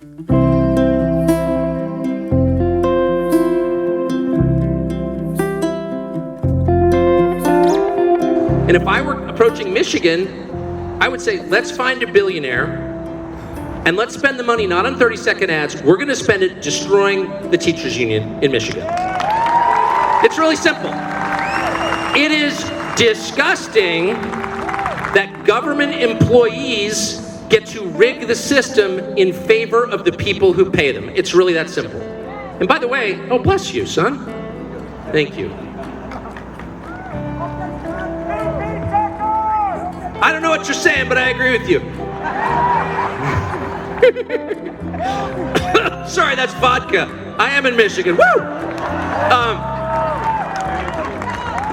And if I were approaching Michigan, I would say, let's find a billionaire and let's spend the money not on 30-second ads. We're going to spend it destroying the teachers union in Michigan. It's really simple. It is disgusting that government employees get to rig the system in favor of the people who pay them. It's really that simple. And by the way, oh, bless you, son. Thank you. I don't know what you're saying, but I agree with you. Sorry, that's vodka. I am in Michigan. Woo!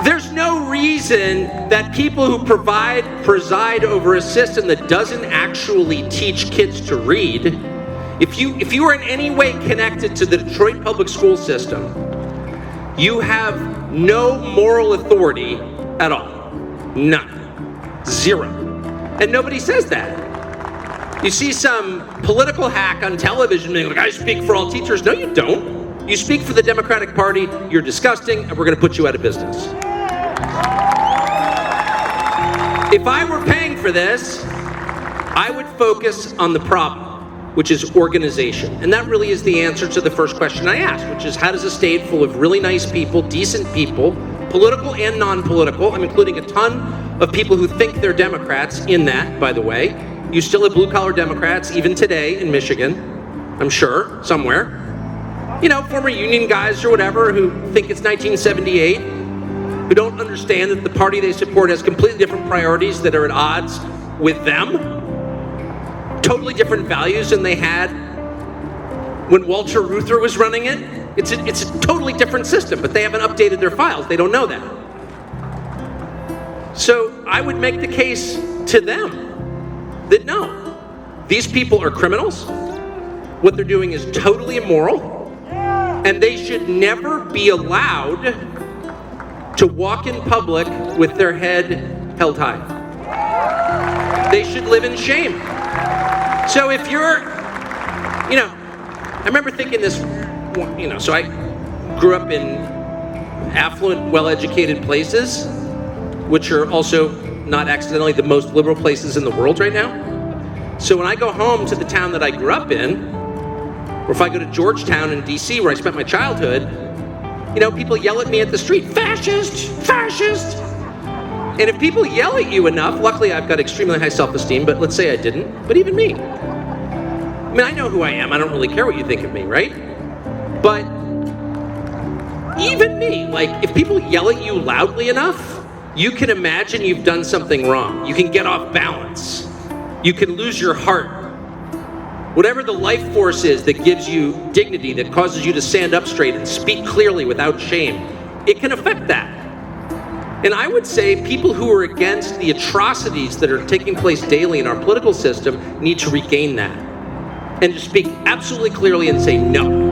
There's no reason that people who preside over a system that doesn't actually teach kids to read, if you are in any way connected to the Detroit public school system, you have no moral authority at all. None. Zero. And nobody says that. You see some political hack on television being like, I speak for all teachers. No, you don't. You speak for the Democratic Party, you're disgusting, and we're going to put you out of business. If I were paying for this, I would focus on the problem, which is organization. And that really is the answer to the first question I asked, which is how does a state full of really nice people, decent people, political and non-political, I'm including a ton of people who think they're Democrats in that, by the way. You still have blue-collar Democrats, even today in Michigan, I'm sure, somewhere. You know, former union guys or whatever who think it's 1978, who don't understand that the party they support has completely different priorities that are at odds with them. Totally different values than they had when Walter Reuther was running it. It's a totally different system, but they haven't updated their files. They don't know that. So I would make the case to them that no, these people are criminals. What they're doing is totally immoral, and they should never be allowed to walk in public with their head held high. They should live in shame. So if you're, I remember thinking this, so I grew up in affluent, well-educated places, which are also not accidentally the most liberal places in the world right now. So when I go home to the town that I grew up in, or if I go to Georgetown in DC where I spent my childhood, people yell at me at the street, fascist, fascist. And if people yell at you enough, luckily I've got extremely high self-esteem, but let's say I didn't, but even me. I know who I am, I don't really care what you think of me, right? But even me, if people yell at you loudly enough, you can imagine you've done something wrong. You can get off balance. You can lose your heart. Whatever the life force is that gives you dignity, that causes you to stand up straight and speak clearly without shame, it can affect that. And I would say people who are against the atrocities that are taking place daily in our political system need to regain that and just speak absolutely clearly and say no.